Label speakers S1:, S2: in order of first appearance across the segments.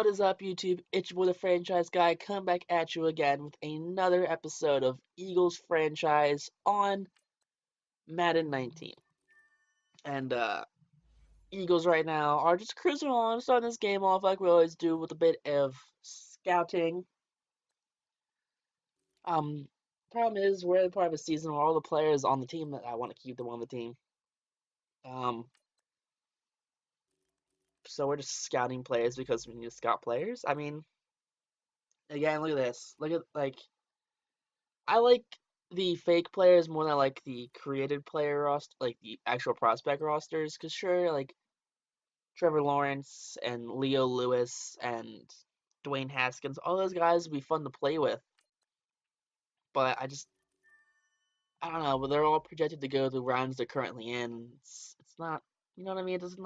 S1: What is up, YouTube? It's your boy, the Franchise Guy, come back at you again with another episode of Eagles Franchise on Madden 19. And, Eagles right now are just cruising along, starting this game off like we always do with a bit of scouting. Um, Problem is, we're at the part of a season where all the players on the team that I want to keep them on the team. Um, so we're just scouting players because we need to scout players. I mean, again, look at this. Look at, I like the fake players more than I like the created player roster, like the actual prospect rosters. Cause sure, like Trevor Lawrence and Leo Lewis and Dwayne Haskins, all those guys would be fun to play with. But I don't know. But they're all projected to go the rounds they're currently in. It's not, you know what I mean? It doesn't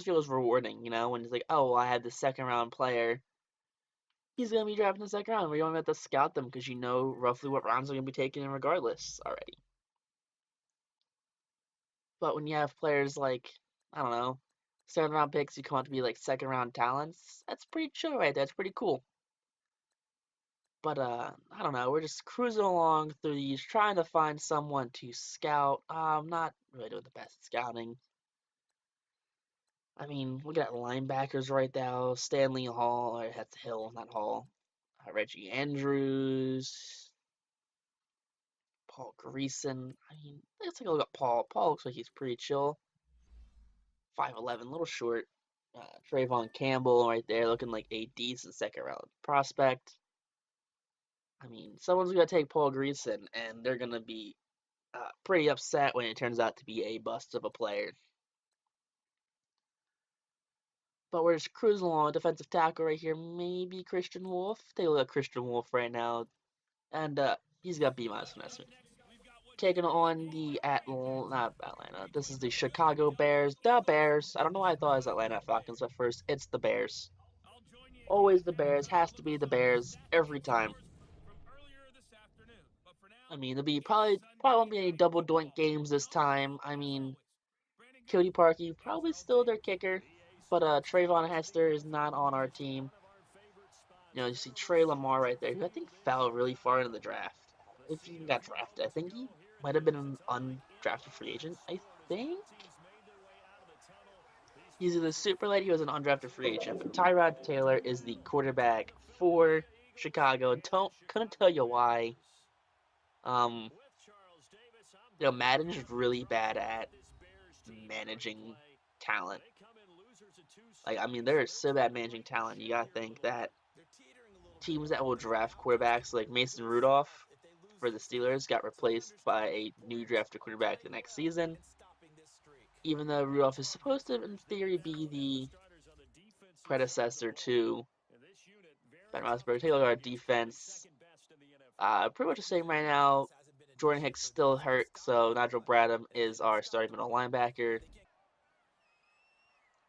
S1: feel as rewarding, when it's like, oh, well, I had the second round player. He's gonna be drafted in the second round. We don't have to scout them because you know roughly what rounds they're gonna be taken in regardless already. But when you have players like, I don't know, 7th round picks, you come out to be like 2nd round talents, that's pretty chill right there. That's pretty cool. But I don't know, we're just cruising along through these, trying to find someone to scout. I'm not really doing the best at scouting. I mean, we got linebackers right now. Stanley Hall, or that's Hill, not Hall. Reggie Andrews, Paul Greason. I mean, let's take a look at Paul. Paul looks like he's pretty chill. 5'11", a little short. Trayvon Campbell right there, looking like a decent second round prospect. I mean, someone's gonna take Paul Greason, and they're gonna be pretty upset when it turns out to be a bust of a player. But we're just cruising along. Defensive tackle right here, maybe Christian Wolf. Take a look at Christian Wolf right now, and he's got B-minus investment. Taking on the not Atlanta. This is the Chicago Bears. The Bears. I don't know why I thought it was Atlanta Falcons at first. It's the Bears. Always the Bears. Has to be the Bears every time. I mean, there'll be probably won't be any double doink games this time. I mean, Cody Parkey probably still their kicker, but Trayvon Hester is not on our team. You see Trey Lamar right there, who I think fell really far into the draft. If he even got drafted, I think he might have been an undrafted free agent. I think he's either super late. He was an undrafted free agent, but Tyrod Taylor is the quarterback for Chicago. Couldn't tell you why. Um, Madden's really bad at managing talent. Like, I mean, they're so bad managing talent. You gotta think that teams that will draft quarterbacks like Mason Rudolph for the Steelers got replaced by a new drafted quarterback the next season. Even though Rudolph is supposed to, in theory, be the predecessor to Ben Roethlisberger. Take a look at our defense. Pretty much the same right now. Jordan Hicks still hurt, so Nigel Bradham is our starting middle linebacker.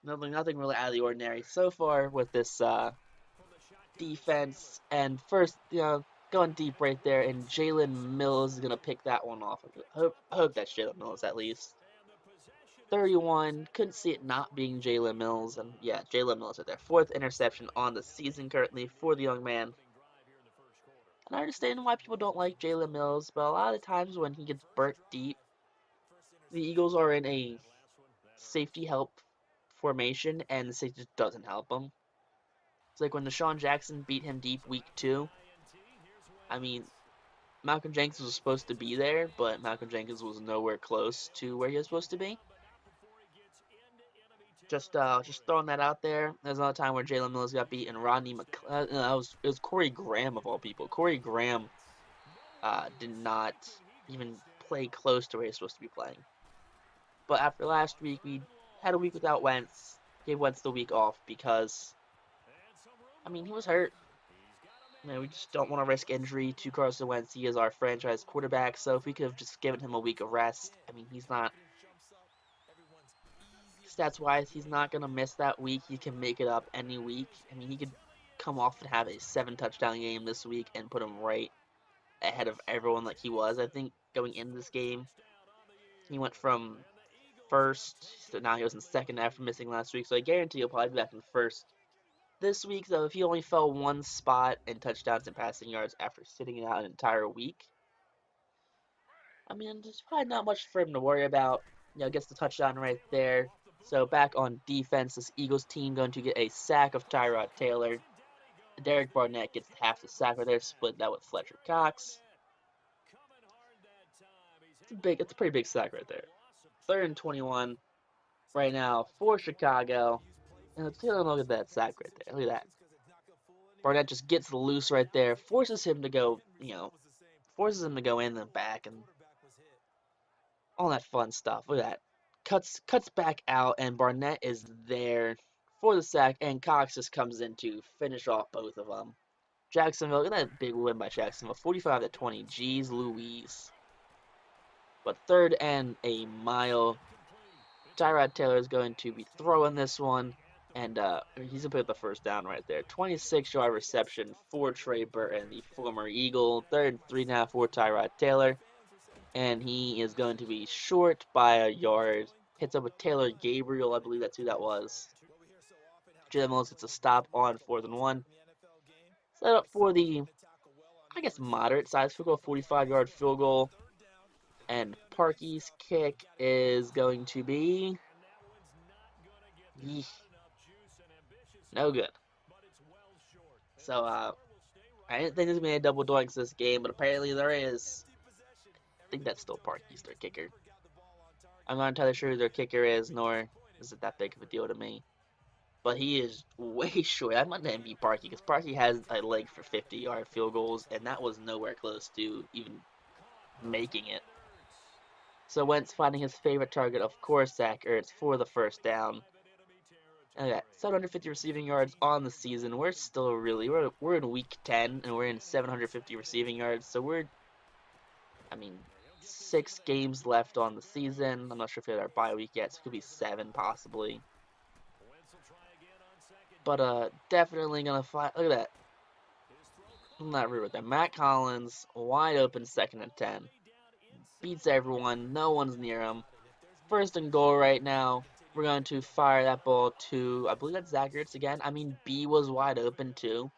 S1: Nothing really out of the ordinary so far with this defense. And first, going deep right there, and Jalen Mills is gonna pick that one off. I hope that's Jalen Mills at least. 31, couldn't see it not being Jalen Mills, and yeah, Jalen Mills right there. 4th interception on the season currently for the young man. And I understand why people don't like Jalen Mills, but a lot of the times when he gets burnt deep, the Eagles are in a safety help formation, and the safety just doesn't help him. It's like when Deshaun Jackson beat him deep week 2. I mean, Malcolm Jenkins was supposed to be there, but Malcolm Jenkins was nowhere close to where he was supposed to be. Just throwing that out there. There's another time where Jalen Mills got beat, and Rodney it was Corey Graham of all people. Corey Graham did not even play close to where he's supposed to be playing. But after last week, we had a week without Wentz. Gave Wentz the week off because, I mean, he was hurt. We just don't want to risk injury to Carson Wentz. He is our franchise quarterback, so if we could have just given him a week of rest, I mean, he's not, stats-wise, he's not going to miss that week. He can make it up any week. I mean, he could come off and have a 7-touchdown game this week and put him right ahead of everyone like he was. I think going into this game, he went from first, so now he was in second after missing last week, so I guarantee he'll probably be back in first This week, though, if he only fell one spot in touchdowns and passing yards after sitting it out an entire week, I mean, there's probably not much for him to worry about. Gets the touchdown right there. So back on defense, this Eagles team going to get a sack of Tyrod Taylor. Derek Barnett gets half the sack right there, split that with Fletcher Cox. It's a pretty big sack right there. 3rd and 21 right now for Chicago. And let's take a look at that sack right there. Look at that. Barnett just gets loose right there, forces him to go, forces him to go in and back and all that fun stuff. Look at that. Cuts back out, and Barnett is there for the sack, and Cox just comes in to finish off both of them. Jacksonville, look at that big win by Jacksonville, 45-20. Jeez Louise. But 3rd and a mile. Tyrod Taylor is going to be throwing this one, and he's going to put the first down right there. 26-yard reception for Trey Burton, the former Eagle. 3rd and 3 now for Tyrod Taylor. And he is going to be short by a yard. Hits up with Taylor Gabriel, I believe that's who that was. Jalen Mills gets a stop on 4th and 1. Set up for the, I guess, moderate size field goal, 45-yard field goal. And Parkey's kick is going to be no good. So, I didn't think there was going to be a double doinks this game, but apparently there is. I think that's still Parkey's their kicker. I'm not entirely sure who their kicker is, nor is it that big of a deal to me. But he is way short. I might not be Parkey, because Parkey has a leg for 50-yard field goals, and that was nowhere close to even making it. So Wentz finding his favorite target, of course, Zach Ertz, for the first down. And that 750 receiving yards on the season. We're still we're in week 10, and we're in 750 receiving yards. So we're, 6 games left on the season. I'm not sure if we have our bye week yet, so it could be 7 possibly. But definitely gonna find. Look at that. I'm not rude with that. Matt Collins, wide open, 2nd and 10. Beats everyone. No one's near him. 1st and goal right now. We're going to fire that ball to, I believe that's Zach Ertz again. B was wide open too.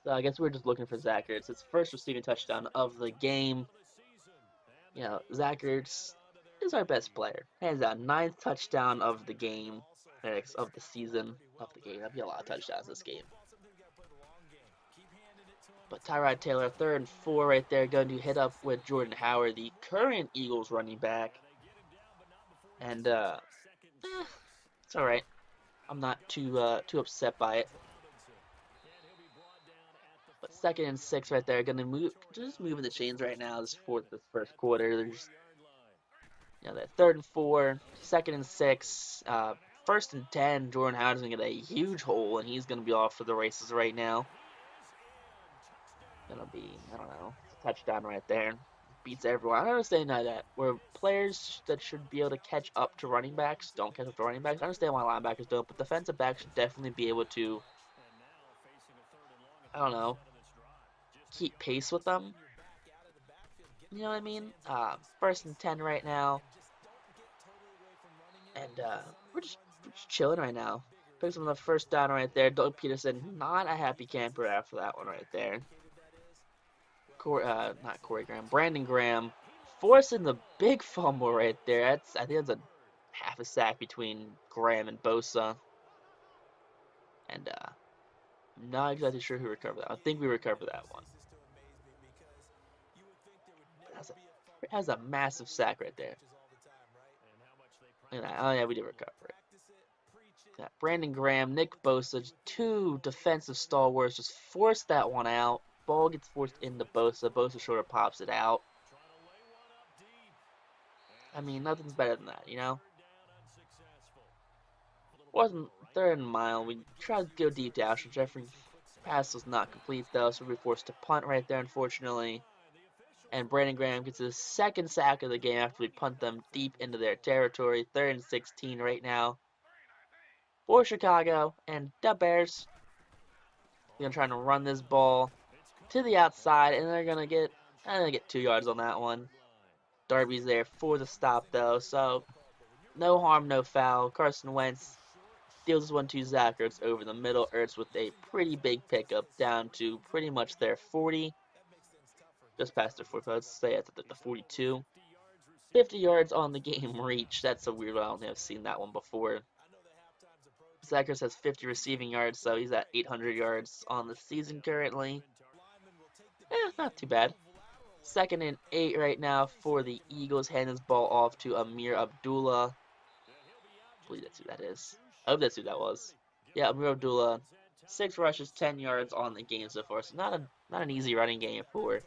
S1: So I guess we're just looking for Zach Ertz. It's first receiving touchdown of the game. Zach Ertz is our best player. Hands down, 9th touchdown of the game. Of the season. Of the game. That'd be a lot of touchdowns this game. But Tyrod Taylor, 3rd and 4 right there, going to hit up with Jordan Howard, the current Eagles running back. And, it's alright. I'm not too upset by it. But 2nd and 6 right there, going to just moving the chains right now. This first quarter. There's, that 3rd and 4, 2nd and 6, 1st and 10. Jordan Howard's going to get a huge hole, and he's going to be off for the races right now. Gonna be, I don't know, a touchdown right there. Beats everyone. I don't understand that. Where players that should be able to catch up to running backs don't catch up to running backs. I understand why linebackers don't, but defensive backs should definitely be able to, I don't know, keep pace with them. You know what I mean? 1st and 10 right now. And we're just chilling right now. Picks up the first down right there. Doug Peterson, not a happy camper after that one right there. Not Corey Graham, Brandon Graham, forcing the big fumble right there. I think that's a half a sack between Graham and Bosa. And I'm not exactly sure who recovered that. I think we recovered that one. That's a massive sack right there. Oh yeah, we did recover it. Yeah, Brandon Graham, Nick Bosa, 2 defensive stalwarts just forced that one out. Ball gets forced into Bosa. Bosa shoulder pops it out. Nothing's better than that, 3rd and mile. We tried to go deep to Alshon Jeffrey. Pass was not complete, though, so we're forced to punt right there, unfortunately. And Brandon Graham gets his 2nd sack of the game after we punt them deep into their territory. 3rd and 16 right now for Chicago. And the Bears, they're trying to run this ball to the outside, and they're gonna get 2 yards on that one. Darby's there for the stop though, so no harm, no foul. Carson Wentz deals this one to Zach Ertz over the middle. Ertz with a pretty big pickup down to pretty much their 40. Just past their 40, let's say at the 42. 50 yards on the game reach. That's a weird one. I don't think I've seen that one before. Zach Ertz has 50 receiving yards, so he's at 800 yards on the season currently. Not too bad. 2nd and 8 right now for the Eagles. Hand this ball off to Amir Abdullah. I believe that's who that is. I hope that's who that was. Yeah, Amir Abdullah. 6 rushes, 10 yards on the game so far. So not an easy running game for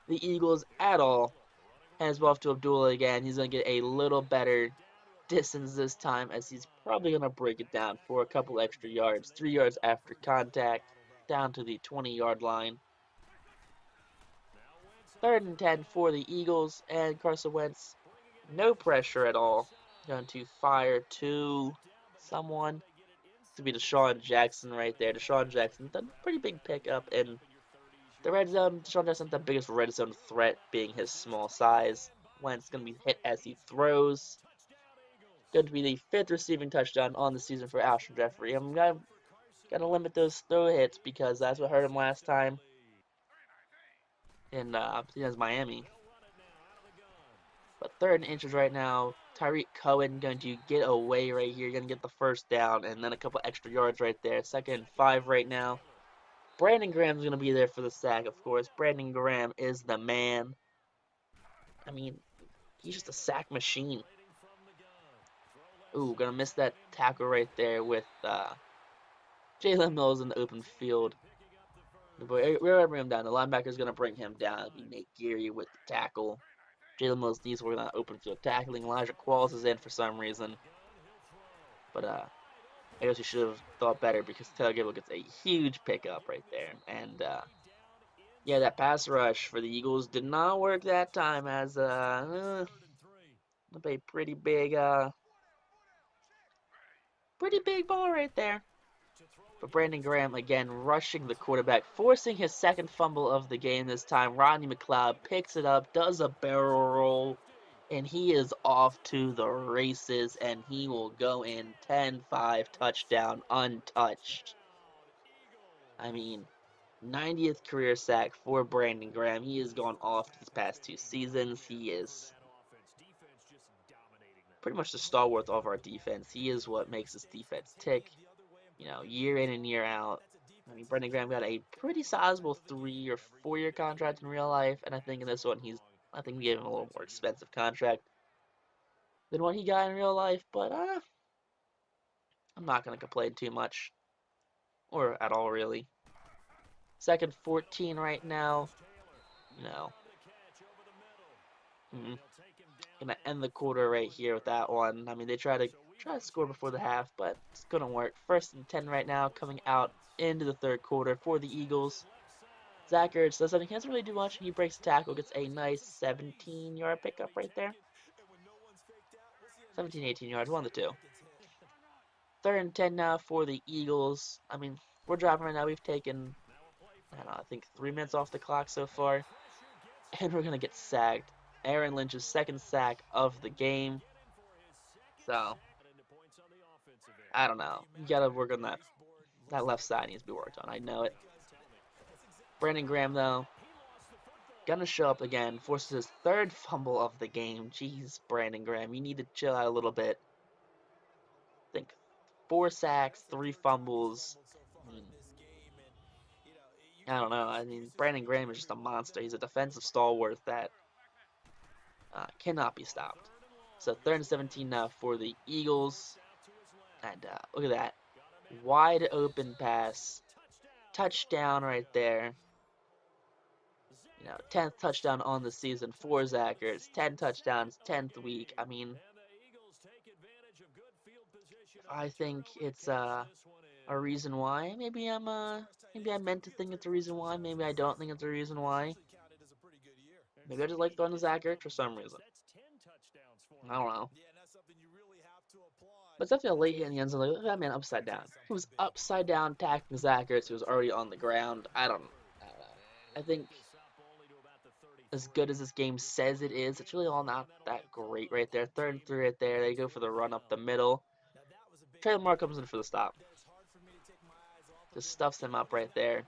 S1: the Eagles at all. Hands ball off to Abdullah again. He's going to get a little better distance this time, as he's probably going to break it down for a couple extra yards. 3 yards after contact, down to the 20-yard line. 3rd and 10 for the Eagles, and Carson Wentz, no pressure at all. Going to fire to someone. To be Deshaun Jackson right there. Deshaun Jackson, a pretty big pickup in the red zone. Deshaun Jackson, the biggest red zone threat, being his small size. Wentz going to be hit as he throws. Going to be the 5th receiving touchdown on the season for Alshon Jeffrey. I'm gonna limit those throw hits because that's what hurt him last time in Miami. But 3rd and inches right now. Tyreek Cohen going to get away right here. Going to get the 1st down and then a couple extra yards right there. 2nd and 5 right now. Brandon Graham's going to be there for the sack, of course. Brandon Graham is the man. I mean, he's just a sack machine. Ooh, gonna miss that tackle right there with Jalen Mills in the open field. We're gonna bring him down. The linebacker's gonna bring him down. It'll be Nate Geary with the tackle. Jalen Mills needs to work on open field tackling. Elijah Qualls is in for some reason. But I guess we should have thought better, because Taylor Gabriel gets a huge pickup right there. And yeah, that pass rush for the Eagles did not work that time, as a pretty big ball right there. But Brandon Graham again rushing the quarterback, forcing his 2nd fumble of the game this time. Rodney McLeod picks it up, does a barrel roll, and he is off to the races, and he will go in 10-5 touchdown untouched. I mean, 90th career sack for Brandon Graham. He has gone off these past 2 seasons. He is pretty much the stalwart of our defense. He is what makes this defense tick, year in and year out. I mean, Brandon Graham got a pretty sizable 3 or 4 year contract in real life, and I think in this one I think we gave him a little more expensive contract than what he got in real life, but I'm not going to complain too much, or at all really. 2nd 14 right now. Gonna end the quarter right here with that one. I mean, they try to score before the half, but it's gonna work. 1st and 10 right now, coming out into the 3rd quarter for the Eagles. Zach Ertz does something. He doesn't really do much. He breaks the tackle, gets a nice 17-yard pickup right there. 17, 18 yards, one of the two. 3rd and 10 now for the Eagles. I mean, we're driving right now. We've taken, I think 3 minutes off the clock so far, and we're gonna get sacked. Aaron Lynch's 2nd sack of the game. So, I don't know. You gotta work on that. That left side needs to be worked on. I know it. Brandon Graham, though, gonna show up again. Forces his 3rd fumble of the game. Jeez, Brandon Graham, you need to chill out a little bit. I think 4 sacks, 3 fumbles. I don't know. I mean, Brandon Graham is just a monster. He's a defensive stalwart that cannot be stopped. So 3rd and 17 now for the Eagles. And look at that. Wide open pass. Touchdown right there. 10th touchdown on the season for Zach Ertz. 10 touchdowns, 10th week. I mean, I think it's a reason why. Maybe I meant to think it's a reason why. Maybe I don't think it's a reason why. Maybe I just like throwing to Zach Ertz for some reason. I don't know. But it's definitely a late hit in the end zone. Like, look at that man upside down. He was upside down tackling Zach Ertz, who was already on the ground. I don't know. I think as good as this game says it is, it's really all not that great right there. 3rd and 3 right there. They go for the run up the middle. Taylor Moore comes in for the stop. Just stuffs him up right there.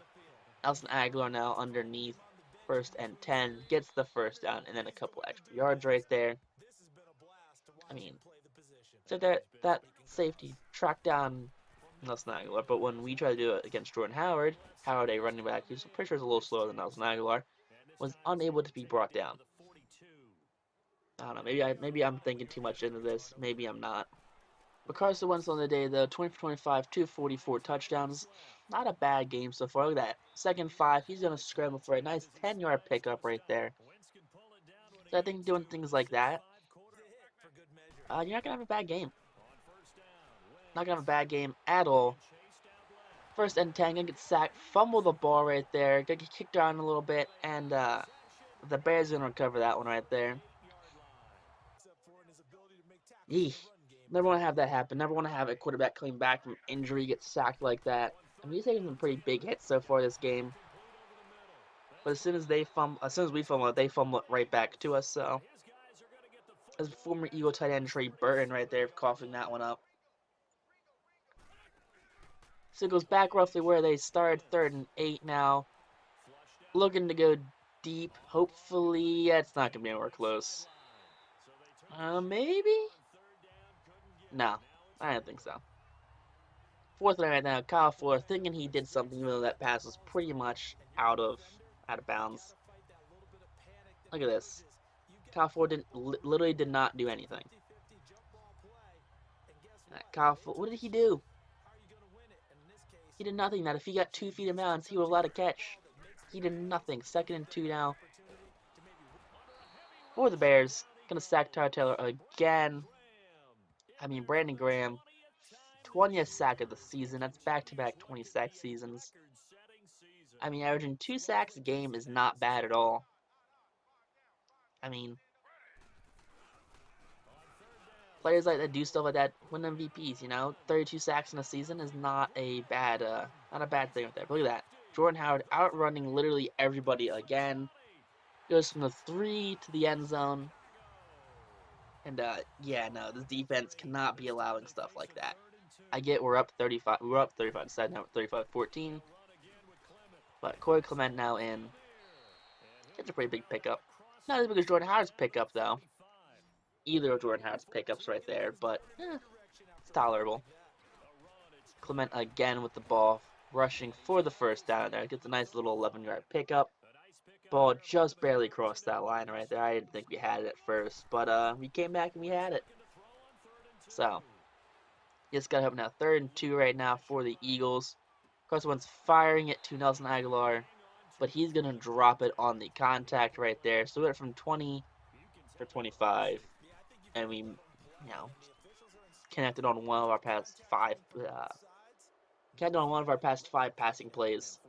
S1: Nelson Aguilar now underneath. 1st and 10. Gets the first down and then a couple extra yards right there. I mean, so that safety tracked down Nelson Aguilar, but when we try to do it against Jordan Howard, Howard, a running back who's pretty sure is a little slower than Nelson Aguilar, was unable to be brought down. I don't know. Maybe I'm thinking too much into this. Maybe I'm not. But Carson Wentz on the day, though, 20 for 25, 244 touchdowns. Not a bad game so far. Look at that. 2nd 5. He's going to scramble for a nice 10-yard pickup right there. So I think doing things like that, you're not going to have a bad game. Not going to have a bad game at all. 1st and 10, gonna get sacked, fumble the ball right there, gonna get kicked around a little bit, and the Bears gonna recover that one right there. Eesh. Never want to have that happen. Never want to have a quarterback coming back from injury get sacked like that. I mean, he's taking some pretty big hits so far this game. But as soon as we fumble it, they fumble it right back to us. So, as former Eagle tight end Trey Burton right there coughing that one up. So it goes back roughly where they started, 3rd and 8 now. Looking to go deep. Hopefully, yeah, it's not going to be anywhere close. Maybe? No, I don't think so. 4th and 9 right now. Kyle Fuller thinking he did something, even though that pass was pretty much out of bounds. Look at this. Kyle Fuller literally did not do anything. Kyle Fuller, what did he do? He did nothing. That if he got 2 feet in bounds, he would have allowed a catch. He did nothing. 2nd and 2 now. For the Bears, gonna sack Tyrod Taylor again. I mean, Brandon Graham, 20th sack of the season. That's back-to-back 20-sack seasons. I mean, averaging 2 sacks a game is not bad at all. I mean, players like that do stuff like that win MVPs. You know, 32 sacks in a season is not a bad thing right there. But look at that. Jordan Howard outrunning literally everybody again. Goes from the 3 to the end zone. And yeah, no, this defense cannot be allowing stuff like that. I get we're up 35. We were up 35 instead. Now we're 35-14. But Corey Clement now in. It's a pretty big pickup. Not as big as Jordan Howard's pickup though. Either of Jordan Howard's pickups right there, but it's tolerable. Clement again with the ball, rushing for the 1st down there. Gets a nice little 11-yard pickup. Ball just barely crossed that line right there. I didn't think we had it at first, but we came back and we had it. So, just gotta hope now. 3rd and 2 right now for the Eagles. Carson Wentz firing it to Nelson Aguilar, but he's gonna drop it on the contact right there. So we went from 20 for 25, and we, connected on one of our past 5. Connected on one of our past 5 passing plays.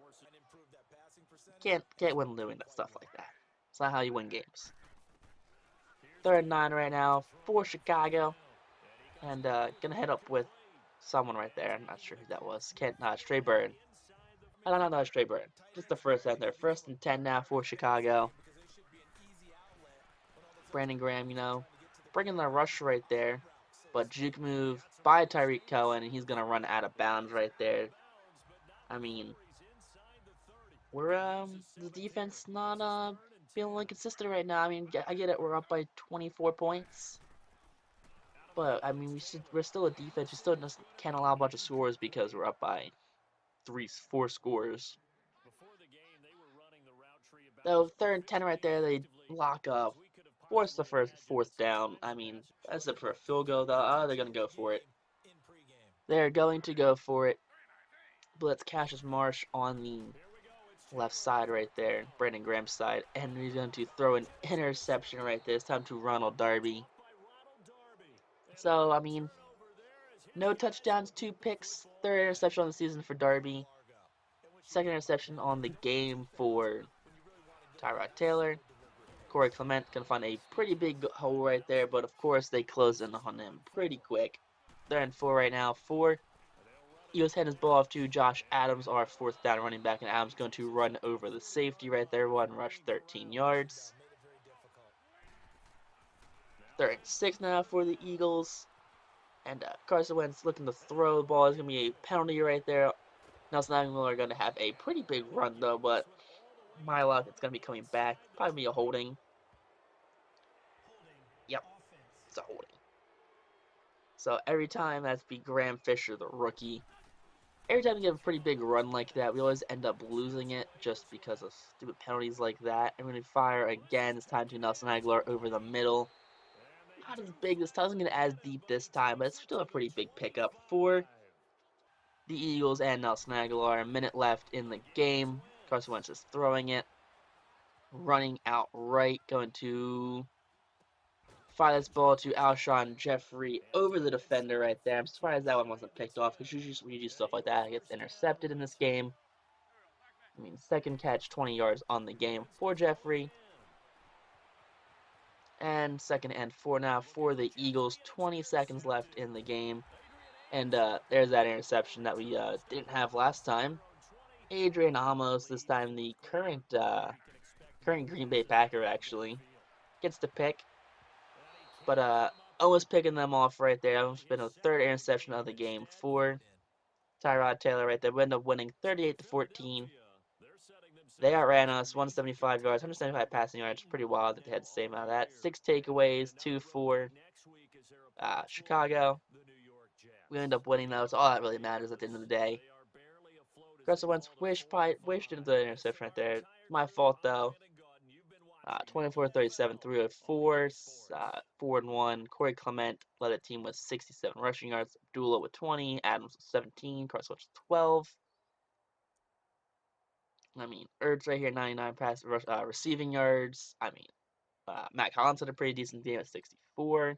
S1: Can't win doing that stuff like that. It's not how you win games. 3rd and 9 right now for Chicago. And gonna head up with someone right there. I'm not sure who that was. It's Trey Burton. I don't know, it's Trey Burton. Just the 1st down there. 1st and 10 now for Chicago. Brandon Graham, bringing the rush right there. But juke move by Tyreek Cohen, and he's gonna run out of bounds right there. I mean, we're the defense not feeling inconsistent right now. I mean, I get it, we're up by 24 points, but I mean we're still a defense. We still just can't allow a bunch of scores because we're up by 4 scores. So 3rd and 10 right there, they lock up, force the 4th down. I mean, that's it for a field goal though. They're gonna go for it. They're going to go for it. Blitz Cassius Marsh on the left side right there, Brandon Graham's side, and he's going to throw an interception right there. It's time to Ronald Darby. So, I mean, no touchdowns, 2 picks, 3rd interception on the season for Darby, 2nd interception on the game for Tyrod Taylor. Corey Clement going to find a pretty big hole right there, but of course they close in on him pretty quick. 3rd and 4 right now for Eagles. Head his ball off to Josh Adams, our 4th down running back, and Adams going to run over the safety right there. One rush, 13 yards. 3rd and 6 now for the Eagles. And Carson Wentz looking to throw the ball. Is going to be a penalty right there. Nelson Aguilar are going to have a pretty big run, though, but my luck, it's going to be coming back. Probably be a holding. Yep, it's a holding. So every time that's be Graham Fisher, the rookie. Every time we get a pretty big run like that, we always end up losing it just because of stupid penalties like that. And when we fire again, it's time to Nelson Aguilar over the middle. Not as big this time, isn't going to as deep this time, but it's still a pretty big pickup for the Eagles and Nelson Aguilar. A minute left in the game. Carson Wentz is throwing it, running out right, going to fire this ball to Alshon Jeffrey over the defender right there. I'm surprised that one wasn't picked off because usually stuff like that gets intercepted in this game. I mean, second catch, 20 yards on the game for Jeffrey. And second and 4 now for the Eagles. 20 seconds left in the game. And there's that interception that we didn't have last time. Adrian Amos, this time the current Green Bay Packer, actually, gets the pick. But almost picking them off right there. Almost been a third interception of the game for Tyrod Taylor right there. We end up winning 38-14. They outran us 175 yards, 175 passing yards. Pretty wild that they had the same amount of that. 6 takeaways, 2 for Chicago. We end up winning those. All that really matters at the end of the day. Carson Wentz wished into the interception right there. My fault though. 24-37, 304, 4-1. Corey Clement led a team with 67 rushing yards. Abdullah with 20. Adams with 17. Carson Wentz with 12. I mean, Ertz right here, 99 receiving yards. I mean, Matt Collins had a pretty decent game at 64.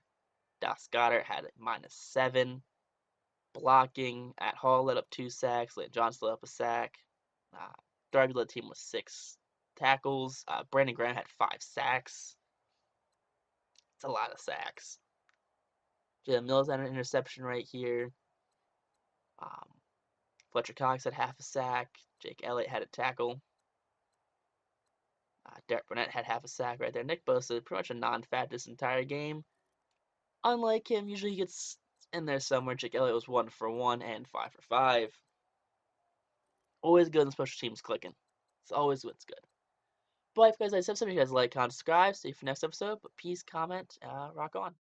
S1: Dallas Goedert had a -7. Blocking at Hall led up 2 sacks. Lane Johnson led up a sack. Darby led the team with 6 tackles. Brandon Graham had 5 sacks. It's a lot of sacks. Jalen Mills had an interception right here. Fletcher Cox had half a sack. Jake Elliott had a tackle. Derek Burnett had half a sack right there. Nick Bosa, pretty much a non-fat this entire game. Unlike him, usually he gets in there somewhere. Jake Elliott was 1 for 1 and 5 for 5. Always good in special teams clicking. It's always what's good. But if you guys like this episode, if you guys like, comment, subscribe. See you for next episode. But peace, comment, rock on.